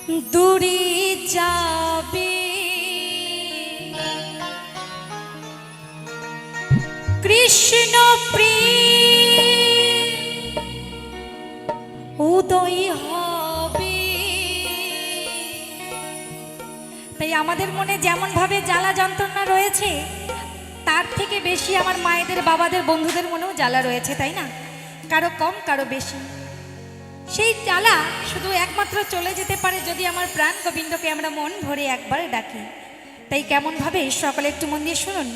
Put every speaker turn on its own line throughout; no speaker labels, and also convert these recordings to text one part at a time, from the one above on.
দূরে যাবে কৃষ্ণ প্রেম উদয় হবে। তাই আমাদের মনে যেমন ভাবে জ্বালা যন্ত্রণা রয়েছে তার থেকে বেশি আমার মায়েদের বাবাদের বন্ধুদের মনেও জ্বালা রয়েছে, তাই না? কারো কম কারো বেশি। সেই জ্বালা শুধু একমাত্র চলে যেতে পারে যদি আমার প্রাণ গোবিন্দকে আমরা মন ভরে একবার ডাকি। তাই কেমন ভাবে সকলে একটু মন দিয়ে শুনুন।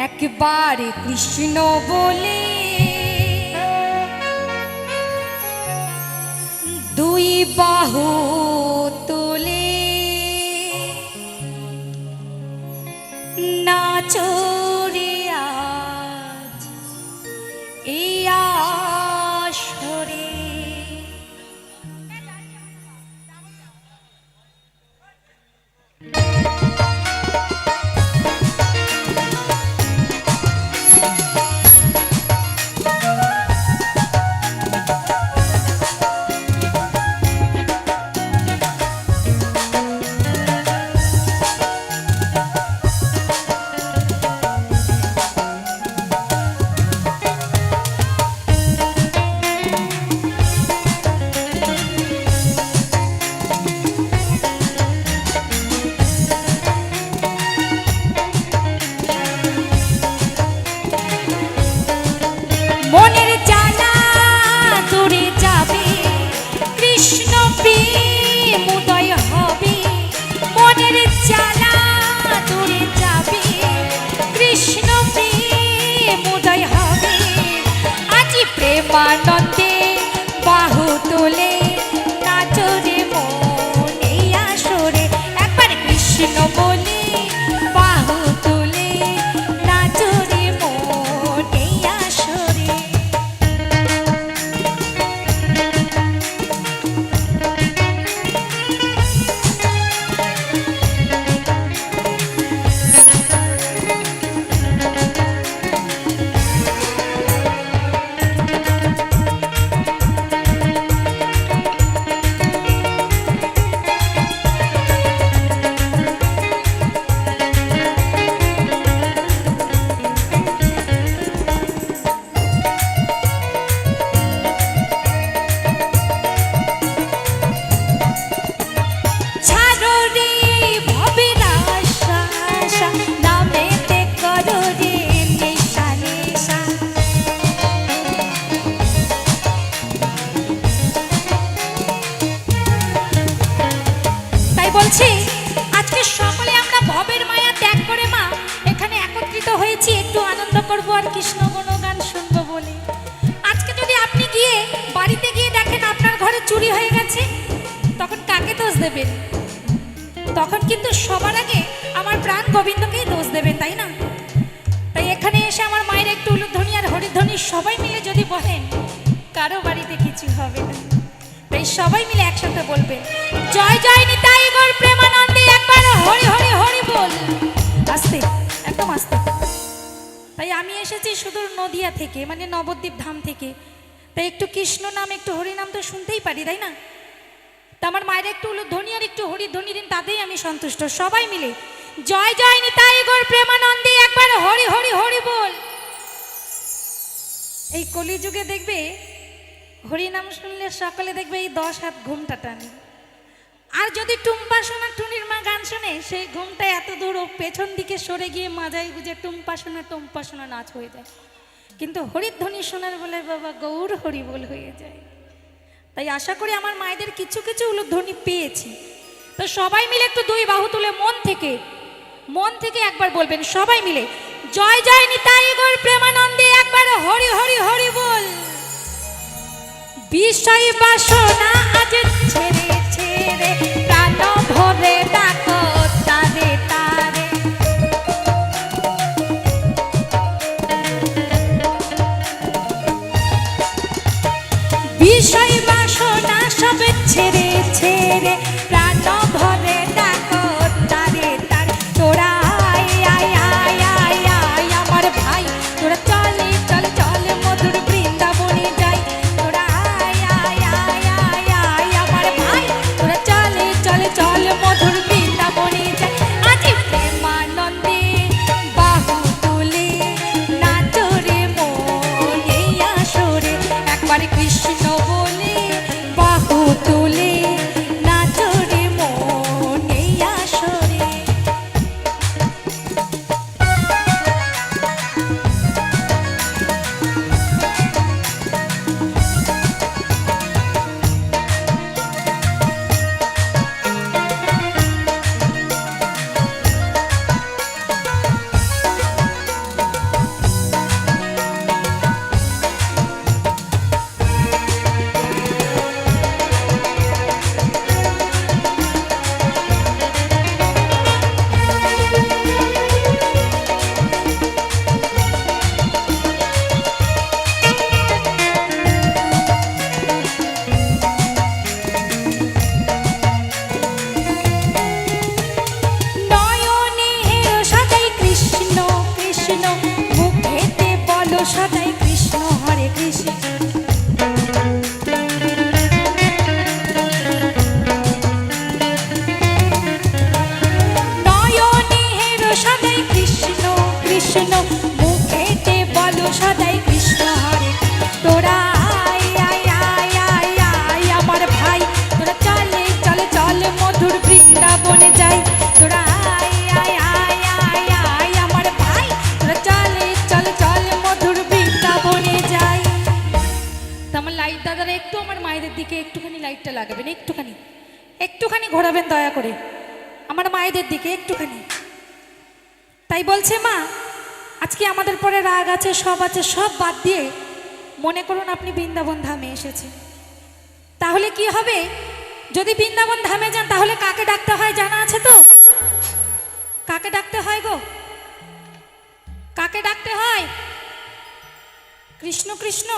একবার কৃষ্ণ বলে দুই বাহু তুলে নাচো রে আজ এই আসরে। মনের জ্বালা দূরে যাবে কৃষ্ণ প্রেম উদয় হবে। মনের জ্বালা দূরে যাবে কৃষ্ণ প্রেম উদয় হবে। আজি প্রেমানন্দে বাহু তোলে নাচো রে মন এই আসরে। একবার কৃষ্ণ বলে বাহু তোলে নাচো রে মন এই আসরে। ছাড়ো রে ভবের আশা আশা, নামেতে করো রে নেশা নেশা। তাই বলছি আজকে সকলে আমরা ভবের মায়া ত্যাগ করে মা এখানে একত্রিত হয়েছি একটু আনন্দ করব আর কৃষ্ণ গুণগান শুনবো বলে। আজকে যদি আপনি গিয়ে বাড়িতে গিয়ে দেখেন আপনার ঘরে চুরি হয়ে গেছে, তখন কাকে দোষ দেবেন? তখন কিন্তু সবার আগে আমার প্রাণ গোবিন্দকেই দোষ দেবেন, তাই না? তাই এখানে এসে আমার মায়ের একটু উলুধ্বনি আর হরিধ্বনি সবাই মিলে যদি বলেন কারো বাড়িতে কিছু হবে না। তাই সবাই মিলে একসাথে বলবেন জয় জয় নিতাই গৌর প্রেমানন্দে, একবার হরি হরি হরি বল। আস্তে, একদম আস্তে। তাই আমি এসেছি সুদূর নদিয়া থেকে, মানে নবদ্বীপ ধাম থেকে। তাই একটু কৃষ্ণ নাম একটু হরি নাম তো শুনতেই পারি, তাই না? তা আমার মায়ের একটু উলুধ্বনি আর একটু হরিধ্বনি দিন, তাতেই আমি সন্তুষ্ট। সবাই মিলে জয় জয় নিতাই গৌর প্রেমানন্দে, একবার হরি হরি হরি বল। এই কলিযুগে দেখবে হরি নাম শুনলে সকলে দেখবে এই 10 হাত ঘুমটা টানে। আর যদি টুম্পা সোনা টুনির মা গান শোনে সেই ঘুমটা এত দূর পেছন দিকে সরে গিয়ে মাজাই গুজে টুম্পা সোনা নাচ হয়ে যায়। কিন্তু হরিধ্বনি শোনার বলে বাবা গৌর হরি বল হয়ে যায়। তাই আশা করি আমার মায়েদের কিছু কিছু উলুধ্বনি পেয়েছি। তো সবাই মিলে একটু দুই বাহু তুলে মন থেকে একবার বলবেন সবাই মিলে জয় জয় নিতাই গৌর প্রেমানন্দে, একবার হরি হরি হরি বল। বিষয় বাসনা আজ ছেড়ে ছেড়ে প্রাণ ভরে ডাকো তারে তারে। বিষয় বাসনা সব ছেড়ে ছেড়ে প্রাণ ভরে ডাকো তারে তারে। তোরা আয় আয় আয় আয় আয় আমার ভাই, তোরা চলে চল চল মধুর বৃন্দাবনে যাই। তোরা আয় আয় আয় আয় আয় আমার ভাই, তোরা একটুখানি ঘোরাবেন দয়া করে আমার মায়েদের দিকে একটুখানি। তাই বলছে মা আজকে আমাদের পরে রাগ আছে সব বাদ দিয়ে মনে করুন আপনি বৃন্দাবন ধামে এসেছেন। তাহলে কি হবে, যদি বৃন্দাবন ধামে যান তাহলে কাকে ডাকতে হয় জানা আছে তো? কাকে ডাকতে হয় গো? কাকে ডাকতে হয়? কৃষ্ণ কৃষ্ণ,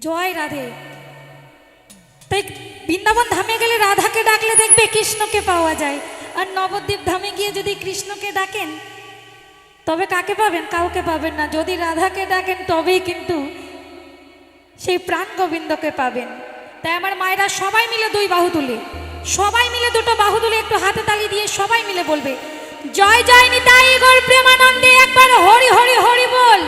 জয় রাধে। তাই বৃন্দাবন ধামে গেলে রাধাকে ডাকলে দেখবে কৃষ্ণকে পাওয়া যায়, আর নবদ্বীপ ধামে গিয়ে যদি কৃষ্ণকে ডাকেন তবে কাকে পাবেন? কাউকে পাবেন না। যদি রাধাকে ডাকেন তবেই কিন্তু সেই প্রাণ গোবিন্দকে পাবেন। তাই আমার মায়েরা সবাই মিলে দুই বাহু তুলে, সবাই মিলে দুটো বাহু তুলে একটু হাতে তালি দিয়ে সবাই মিলে বলবে জয় জয় নিতাই গৌর প্রেমানন্দে, একবার হরি হরি হরি বল।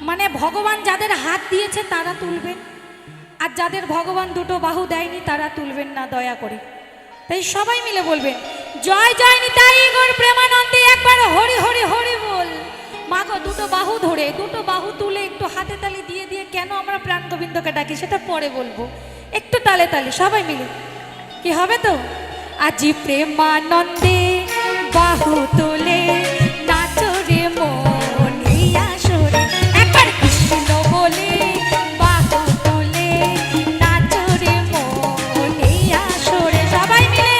মানে ভগবান যাদের হাত দিয়েছে তারা তুলবেন, আর যাদের ভগবান দুটো বাহু দেয়নি তারা তুলবেন না দয়া করে। তাই সবাই মিলে বলবেন জয় জয় নিতাই গৌর প্রেমানন্দে, একবার হরি হরি হরি বল। মা গো দুটো বাহু ধরে দুটো বাহু তুলে একটু হাতে তালি দিয়ে দিয়ে কেন আমরা প্রাণ গোবিন্দকে ডাকি সেটা পরে বলবো, একটু তালে তালে সবাই মিলে। কি হবে তো? আজি প্রেমানন্দে বাহু তোলে নাচো রে মন এই আসরে, একবার কৃষ্ণ বলে বাহু তোলে নাচো রে মন এই আসরে, সবাই মিলে।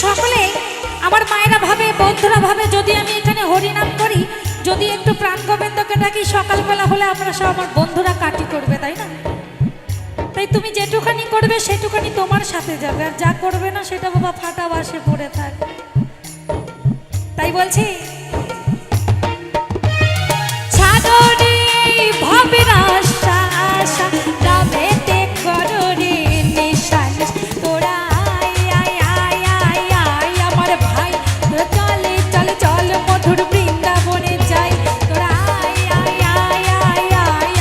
সকলে আমার মায়েরা ভাবে, বন্ধুরা ভাবে যদি আমি এখানে হরিনাম করি, যদি একটু প্রাণ গোবিন্দকে ডাকি, সকালবেলা হলে আমরা সব আমার বন্ধুরা কাটি করবে, তাই না? তাই তুমি যেটুখানি করবে সেটুখানি তোমার সাথে যাবে, আর যা করবে না সেটা বাবা ফাটা বাসে পড়ে থাক। তাই বলছি ছাদরে ভবের আশা আশা রামেতে করো রে নিশান, তোরা মধুর বৃন্দাবনে যাই, তোরা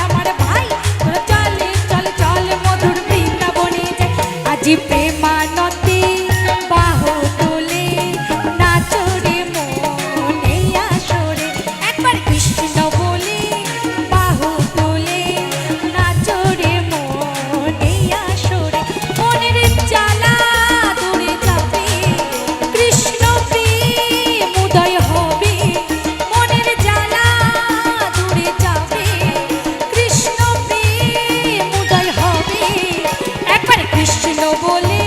আমার ভাই, তোরা চলে চলে চলে মধুর বৃন্দাবনে যাই। আজি প্রেমানন্দে বাহু তোলে নাচো রে মন এই আসরে, একবার কৃষ্ণ বলে বাহু তোলে নাচো রে মন এই আসরে। মনের জ্বালা দূরে যাবে, কৃষ্ণ প্রেম উদয় হবে, মনের জ্বালা দূরে যাবে, কৃষ্ণ প্রেম উদয় হবে। একবার কৃষ্ণ বলে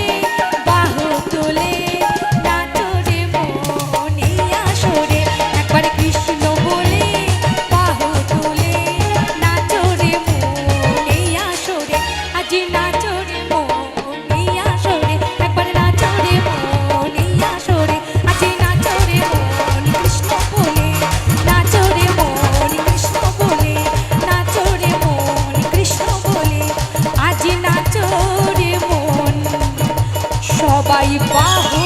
বাহু তোলে নাচো রে মন এই আসরে, একবার কৃষ্ণ বলে বাহু তোলে নাচো রে মন এই আসরে। আজি নাচো রে মন এই আসরে, একবার নাচো রে মন এই আসরে। আজি নাচো রে মন কৃষ্ণ বলে, নাচো রে মন কৃষ্ণ বলে, নাচো রে মন কৃষ্ণ বলে, আজি নাচো রে মন। সবাই বাহু